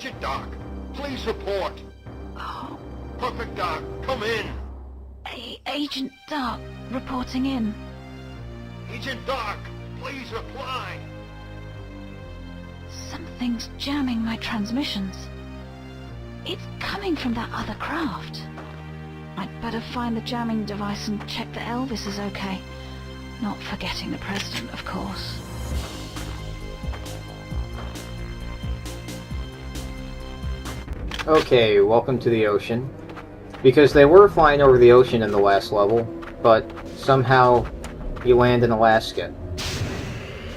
Agent Doc, please report. Oh, Perfect Doc, come in. Agent Dark, reporting in. Agent Doc, please reply. Something's jamming my transmissions. It's coming from that other craft. I'd better find the jamming device and check that Elvis is okay. Not forgetting the President, of course. Okay, welcome to the ocean. Because they were flying over the ocean in the last level, but somehow you land in Alaska.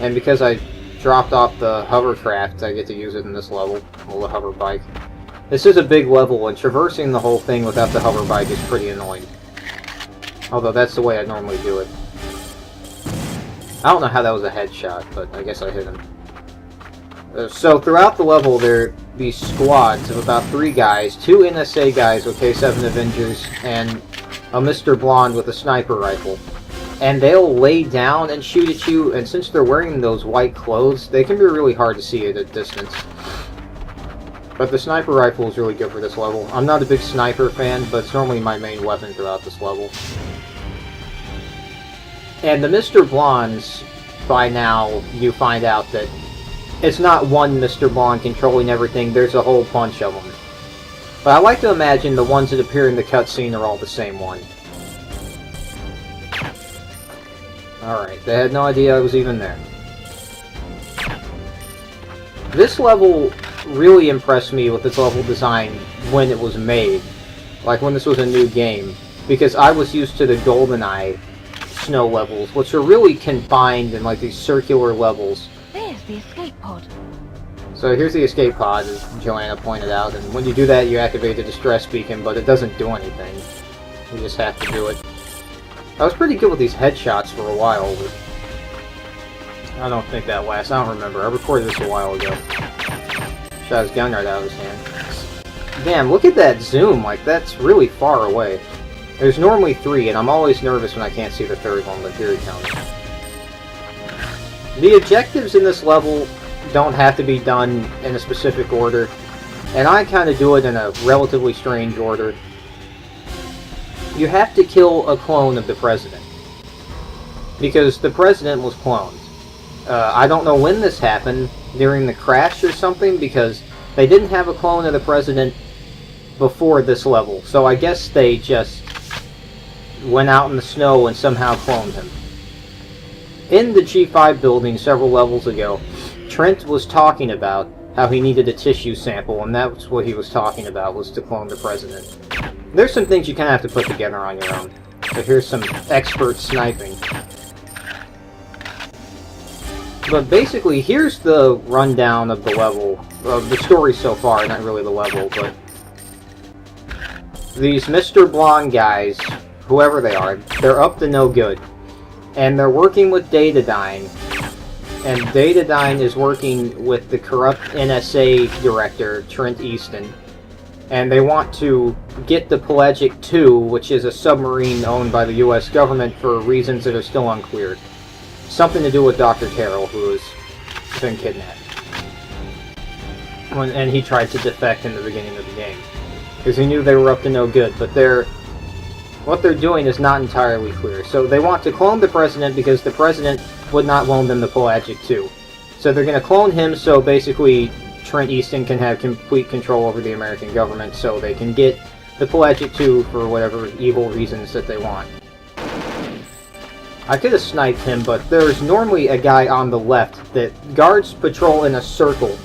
And because I dropped off the hovercraft, I get to use it in this level, well, the hover bike. This is a big level, and traversing the whole thing without the hover bike is pretty annoying. Although that's the way I normally do it. I don't know how that was a headshot, but I guess I hit him. So throughout the level, there be squads of about 3 guys, 2 NSA guys with K7 Avengers, and a Mr. Blonde with a sniper rifle. And they'll lay down and shoot at you, and since they're wearing those white clothes, they can be really hard to see at a distance. But the sniper rifle is really good for this level. I'm not a big sniper fan, but it's normally my main weapon throughout this level. And the Mr. Blondes, by now, you find out that it's not one Mr. Blonde controlling everything, there's a whole bunch of them. But I like to imagine the ones that appear in the cutscene are all the same one. Alright, they had no idea I was even there. This level really impressed me with its level design when it was made. Like when this was a new game. Because I was used to the GoldenEye snow levels, which are really confined in like these circular levels. There's the escape pod. So here's the escape pod, as Joanna pointed out, and when you do that you activate the distress beacon, but it doesn't do anything. You just have to do it. I was pretty good with these headshots for a while, but I don't think that lasts. I don't remember. I recorded this a while ago. Shot his gun right out of his hand. Damn, look at that zoom, like that's really far away. There's normally 3, and I'm always nervous when I can't see the third one, but here he comes. The objectives in this level don't have to be done in a specific order, and I kind of do it in a relatively strange order. You have to kill a clone of the President, because the President was cloned. I don't know when this happened, during the crash or something, because they didn't have a clone of the President before this level, so I guess they just went out in the snow and somehow cloned him. In the G5 building several levels ago, Trent was talking about how he needed a tissue sample, and that's what he was talking about, was to clone the President. There's some things you kind of have to put together on your own. So here's some expert sniping. But basically, here's the rundown of the level, of the story so far, not really the level, but these Mr. Blonde guys, whoever they are, they're up to no good. And they're working with Datadyne, and Datadyne is working with the corrupt NSA director, Trent Easton, and they want to get the Pelagic 2, which is a submarine owned by the US government for reasons that are still unclear. Something to do with Dr. Carroll, who has been kidnapped. And he tried to defect in the beginning of the game, because he knew they were up to no good, but what they're doing is not entirely clear. So they want to clone the President because the President would not loan them the Pelagic 2. So they're going to clone him so basically Trent Easton can have complete control over the American government so they can get the Pelagic 2 for whatever evil reasons that they want. I could have sniped him, but there's normally a guy on the left that guards patrol in a circle.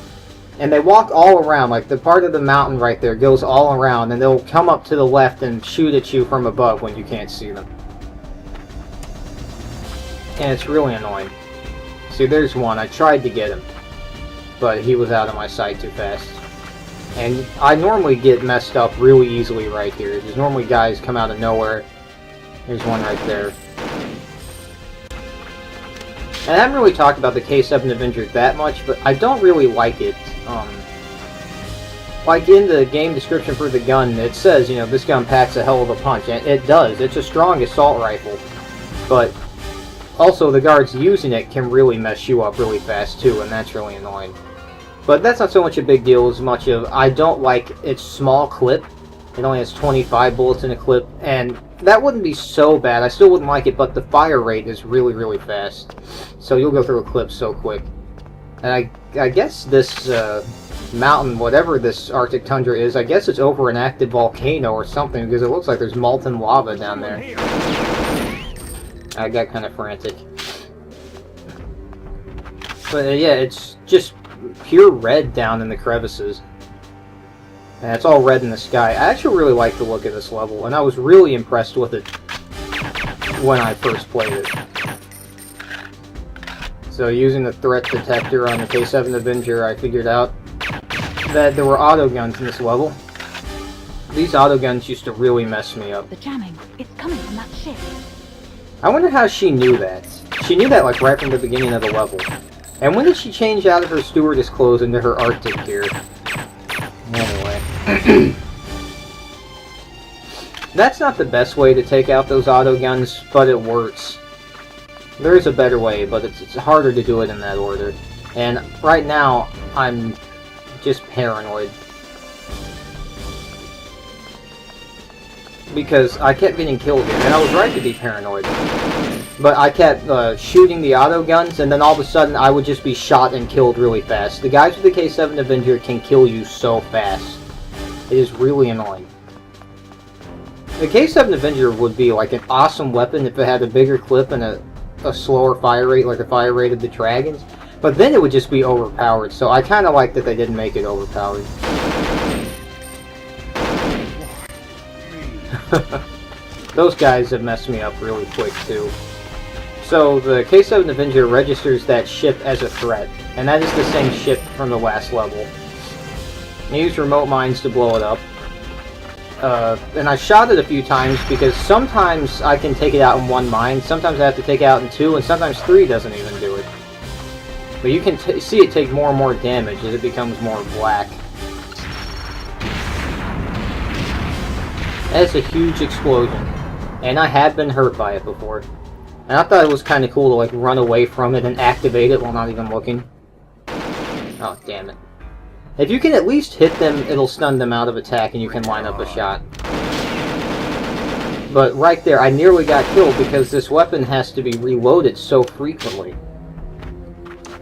And they walk all around, like the part of the mountain right there goes all around, and they'll come up to the left and shoot at you from above when you can't see them. And it's really annoying. See, there's one. I tried to get him, but he was out of my sight too fast. And I normally get messed up really easily right here. There's normally guys come out of nowhere. There's one right there. And I haven't really talked about the K7 Avengers that much, but I don't really like it. Like in the game description for the gun, it says, you know, this gun packs a hell of a punch, and it does. It's a strong assault rifle, but also the guards using it can really mess you up really fast too, and that's really annoying. But that's not so much a big deal as much of I don't like its small clip. It only has 25 bullets in a clip, and that wouldn't be so bad. I still wouldn't like it, but the fire rate is really, really fast. So you'll go through a clip so quick. And I guess this mountain, whatever this Arctic tundra is, I guess it's over an active volcano or something, because it looks like there's molten lava down there. I got kind of frantic. But yeah, it's just pure red down in the crevices. And it's all red in the sky. I actually really like the look of this level, and I was really impressed with it when I first played it. So using the threat detector on the K7 Avenger, I figured out that there were autoguns in this level. These autoguns used to really mess me up. The jamming. It's coming from that ship. I wonder how she knew that. She knew that like right from the beginning of the level. And when did she change out of her stewardess clothes into her Arctic gear? Anyway. That's not the best way to take out those autoguns, but it works. There is a better way, but it's harder to do it in that order. And right now, I'm just paranoid. Because I kept getting killed here, and I was right to be paranoid. But I kept shooting the autoguns, and then all of a sudden I would just be shot and killed really fast. The guys with the K7 Avenger can kill you so fast. It is really annoying. The K7 Avenger would be like an awesome weapon if it had a bigger clip and a slower fire rate, like the fire rate of the Dragons. But then it would just be overpowered, so I kind of like that they didn't make it overpowered. Those guys have messed me up really quick, too. So, the K7 Avenger registers that ship as a threat, and that is the same ship from the last level. I used remote mines to blow it up. And I shot it a few times because sometimes I can take it out in one mine, sometimes I have to take it out in two, and sometimes three doesn't even do it. But you can see it take more and more damage as it becomes more black. That's a huge explosion, and I have been hurt by it before. And I thought it was kind of cool to like run away from it and activate it while not even looking. Oh, damn it. If you can at least hit them, it'll stun them out of attack and you can line up a shot. But right there, I nearly got killed because this weapon has to be reloaded so frequently.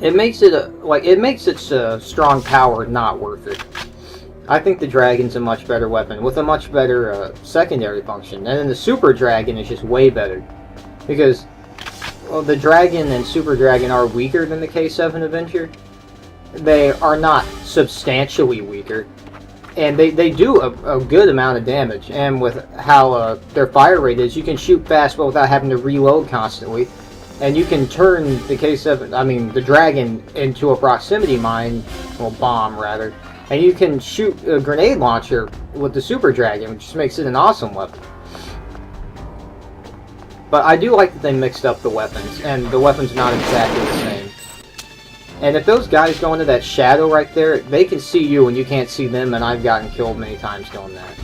It makes it, it makes its strong power not worth it. I think the Dragon's a much better weapon, with a much better secondary function. And then the Super Dragon is just way better. Because, well, the Dragon and Super Dragon are weaker than the K7 Avenger. They are not substantially weaker. And they do a good amount of damage. And with how their fire rate is, you can shoot fast but without having to reload constantly. And you can turn the the Dragon into a proximity mine, well, bomb rather. And you can shoot a grenade launcher with the Super Dragon, which just makes it an awesome weapon. But I do like that they mixed up the weapons, and the weapons are not exactly the same. And if those guys go into that shadow right there, they can see you and you can't see them, and I've gotten killed many times doing that.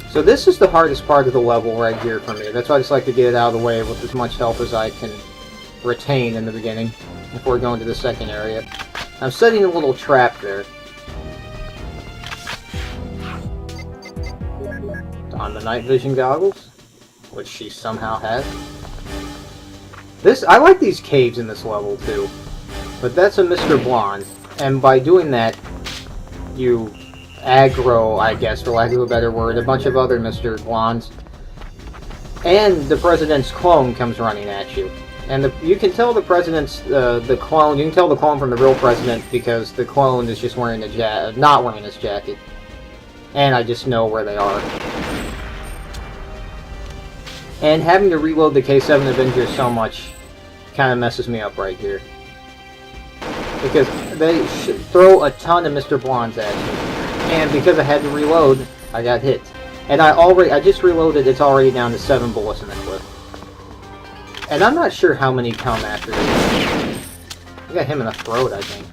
So this is the hardest part of the level right here for me. That's why I just like to get it out of the way with as much health as I can retain in the beginning, before going to the second area. I'm setting a little trap there. On the night vision goggles, which she somehow has. I like these caves in this level too, but that's a Mr. Blonde, and by doing that, you aggro, I guess, for lack of a better word, a bunch of other Mr. Blondes, and the President's clone comes running at you. And you can tell the President's, the clone, you can tell the clone from the real President because the clone is just wearing not wearing his jacket. And I just know where they are. And having to reload the K7 Avenger so much kind of messes me up right here. Because they throw a ton of Mr. Blondes at you. And because I had to reload, I got hit. And I just reloaded, it's already down to 7 bullets in the clip. And I'm not sure how many come after this. I got him in the throat, I think.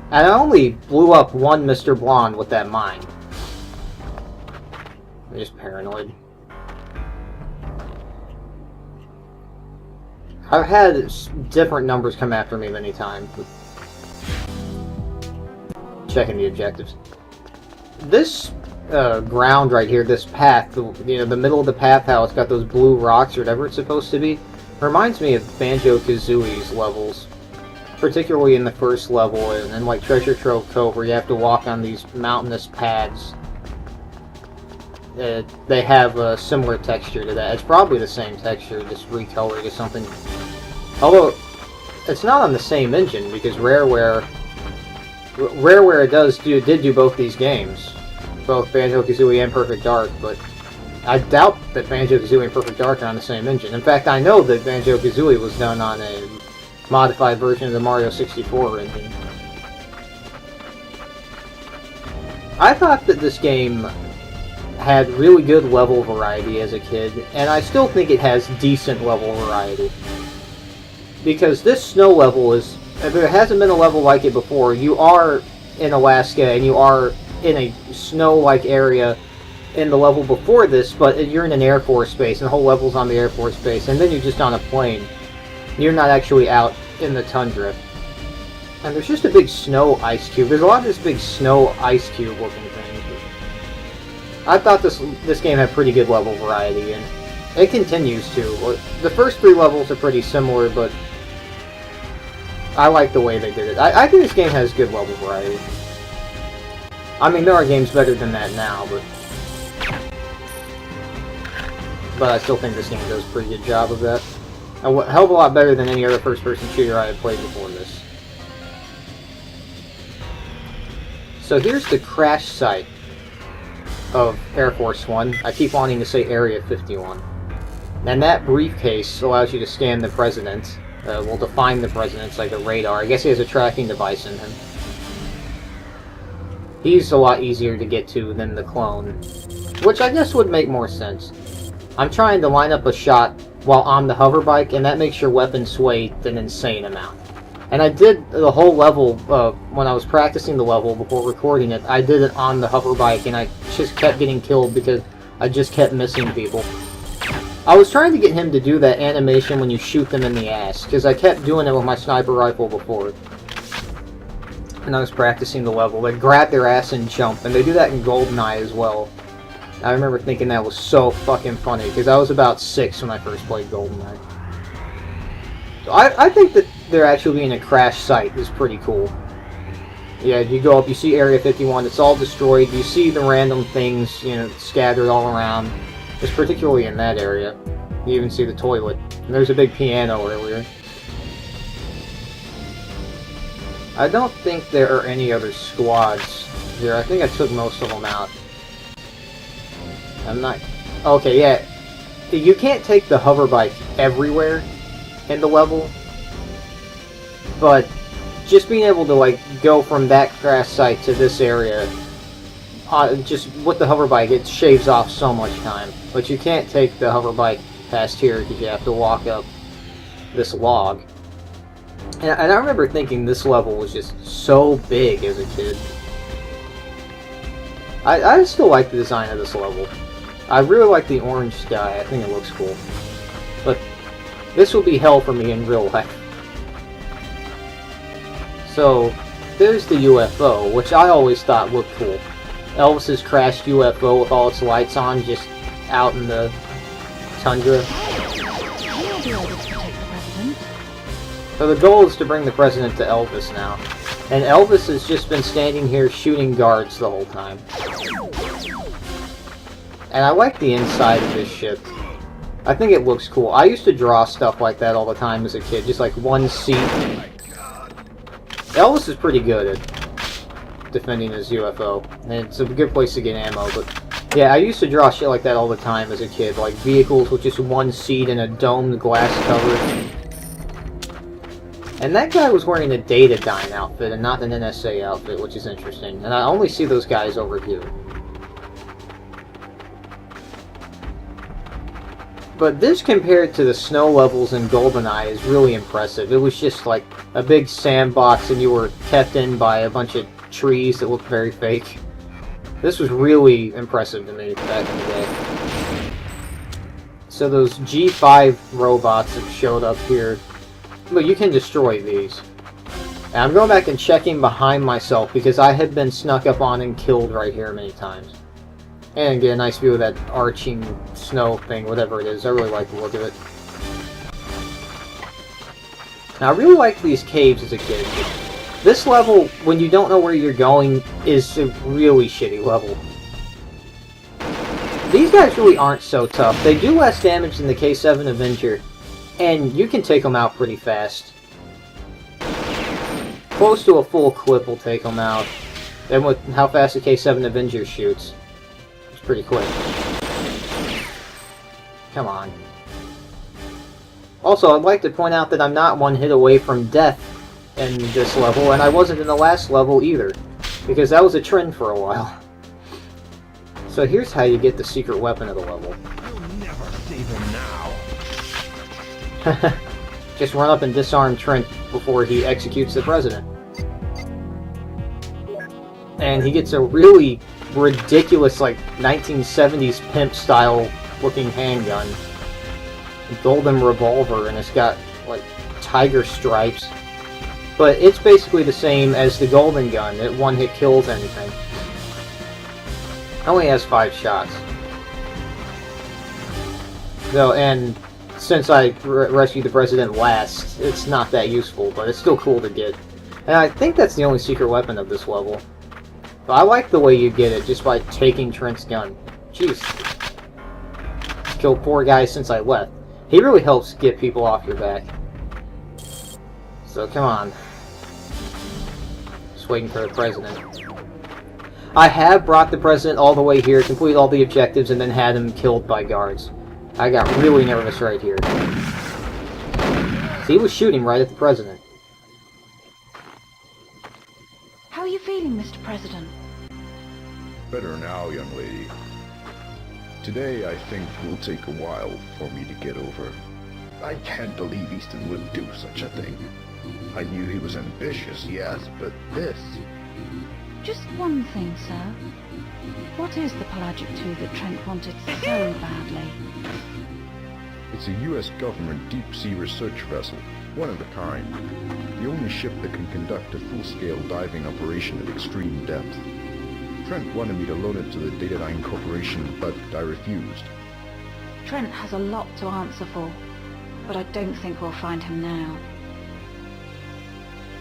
And I only blew up one Mr. Blonde with that mine. I'm just paranoid. I've had different numbers come after me many times. checking the objectives. This ground right here, this path, you know, the middle of the path, how it's got those blue rocks or whatever it's supposed to be, reminds me of Banjo-Kazooie's levels. Particularly in the first level, and like Treasure Trove Cove, where you have to walk on these mountainous paths. They have a similar texture to that. It's probably the same texture, just recolored or something. Although, it's not on the same engine, because Rareware did do both these games. Both Banjo-Kazooie and Perfect Dark, but I doubt that Banjo-Kazooie and Perfect Dark are on the same engine. In fact, I know that Banjo-Kazooie was done on a modified version of the Mario 64 engine. I thought that this game had really good level variety as a kid, and I still think it has decent level variety. Because this snow level is, if there hasn't been a level like it before, you are in Alaska and you are in a snow-like area in the level before this, but you're in an Air Force base, and the whole level's on the Air Force base, and then you're just on a plane. You're not actually out in the tundra. And there's just a big snow ice cube. There's a lot of this big snow ice cube looking thing. I thought this game had pretty good level variety, and it continues to. The first 3 levels are pretty similar, but I like the way they did it. I think this game has good level variety. I mean, there are games better than that now, but I still think this game does a pretty good job of that. A hell of a lot better than any other first-person shooter I had played before this. So here's the crash site of Air Force One. I keep wanting to say Area 51. And that briefcase allows you to scan the president. Will define the president. It's like a radar. I guess he has a tracking device in him. He's a lot easier to get to than the clone, which I guess would make more sense. I'm trying to line up a shot while on the hover bike, and that makes your weapon sway an insane amount. And I did the whole level, when I was practicing the level before recording it, I did it on the hover bike, and I just kept getting killed because I just kept missing people. I was trying to get him to do that animation when you shoot them in the ass, because I kept doing it with my sniper rifle before. And I was practicing the level. They grab their ass and jump, and they do that in GoldenEye as well. I remember thinking that was so fucking funny, because I was about 6 when I first played GoldenEye. So I think that there actually being a crash site is pretty cool. Yeah, you go up, you see Area 51, it's all destroyed, you see the random things, you know, scattered all around. It's particularly in that area. You even see the toilet. And there's a big piano earlier. I don't think there are any other squads here. I think I took most of them out. I'm not... Okay, yeah. You can't take the hover bike everywhere in the level. But just being able to, like, go from that crash site to this area, just with the hover bike, it shaves off so much time. But you can't take the hover bike past here because you have to walk up this log. And I remember thinking this level was just so big as a kid. I still like the design of this level. I really like the orange sky. I think it looks cool. But this will be hell for me in real life. So, there's the UFO, which I always thought looked cool. Elvis's crashed UFO with all its lights on, just out in the tundra. He'll be able to protect the president. So the goal is to bring the president to Elvis now. And Elvis has just been standing here shooting guards the whole time. And I like the inside of this ship. I think it looks cool. I used to draw stuff like that all the time as a kid, just like one seat. Elvis is pretty good at defending his UFO, and it's a good place to get ammo, but yeah, I used to draw shit like that all the time as a kid, like vehicles with just one seat and a domed glass cover. And that guy was wearing a Datadyne outfit and not an NSA outfit, which is interesting, and I only see those guys over here. But this, compared to the snow levels in GoldenEye, is really impressive. It was just like a big sandbox and you were kept in by a bunch of trees that looked very fake. This was really impressive to me back in the day. So those G5 robots have showed up here. But you can destroy these. And I'm going back and checking behind myself because I had been snuck up on and killed right here many times. And get a nice view of that arching snow thing, whatever it is. I really like the look of it. Now, I really liked these caves as a kid. This level, when you don't know where you're going, is a really shitty level. These guys really aren't so tough. They do less damage than the K7 Avenger, and you can take them out pretty fast. Close to a full clip will take them out. And with how fast the K7 Avenger shoots, it's pretty quick. Come on. Also, I'd like to point out that I'm not one hit away from death in this level, and I wasn't in the last level either, because that was a trend for a while. So here's how you get the secret weapon of the level. You'll never save him now. Just run up and disarm Trent before he executes the president. And he gets a really ridiculous, like, 1970s pimp style looking handgun. A golden revolver, and it's got, like, tiger stripes. But it's basically the same as the golden gun. It one-hit kills anything. Only has 5 shots. So, and since I rescued the president last, it's not that useful, but it's still cool to get. And I think that's the only secret weapon of this level. But I like the way you get it, just by taking Trent's gun. Jeez. Killed 4 guys since I left. He really helps get people off your back. So, come on. Just waiting for the president. I have brought the president all the way here, completed all the objectives, and then had him killed by guards. I got really nervous right here. See, he was shooting right at the president. How are you feeling, Mr. President? Better now, young lady. Today, I think will take a while for me to get over. I can't believe Easton would do such a thing. I knew he was ambitious, yes, but this... Just one thing, sir. What is the Pelagic II that Trent wanted so badly? It's a U.S. government deep-sea research vessel, one of a kind. The only ship that can conduct a full-scale diving operation at extreme depth. Trent wanted me to loan it to the Datadyne Corporation, but I refused. Trent has a lot to answer for, but I don't think we'll find him now.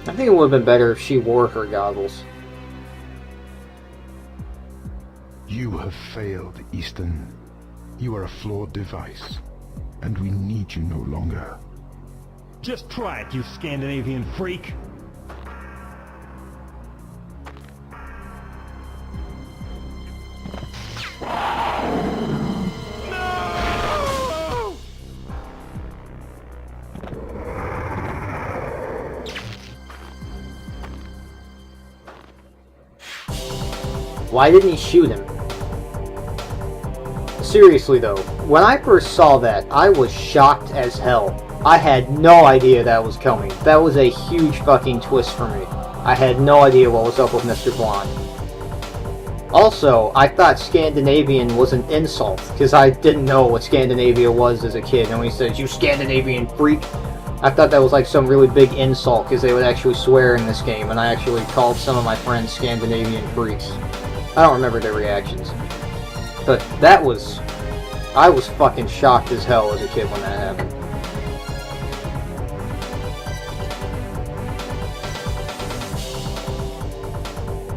I think it would have been better if she wore her goggles. You have failed, Easton. You are a flawed device, and we need you no longer. Just try it, you Scandinavian freak! Why didn't he shoot him? Seriously though, when I first saw that, I was shocked as hell. I had no idea that was coming. That was a huge fucking twist for me. I had no idea what was up with Mr. Blonde. Also, I thought Scandinavian was an insult, because I didn't know what Scandinavia was as a kid, and when he said, "You Scandinavian freak," I thought that was like some really big insult, because they would actually swear in this game, and I actually called some of my friends Scandinavian freaks. I don't remember their reactions. But that was... I was fucking shocked as hell as a kid when that happened.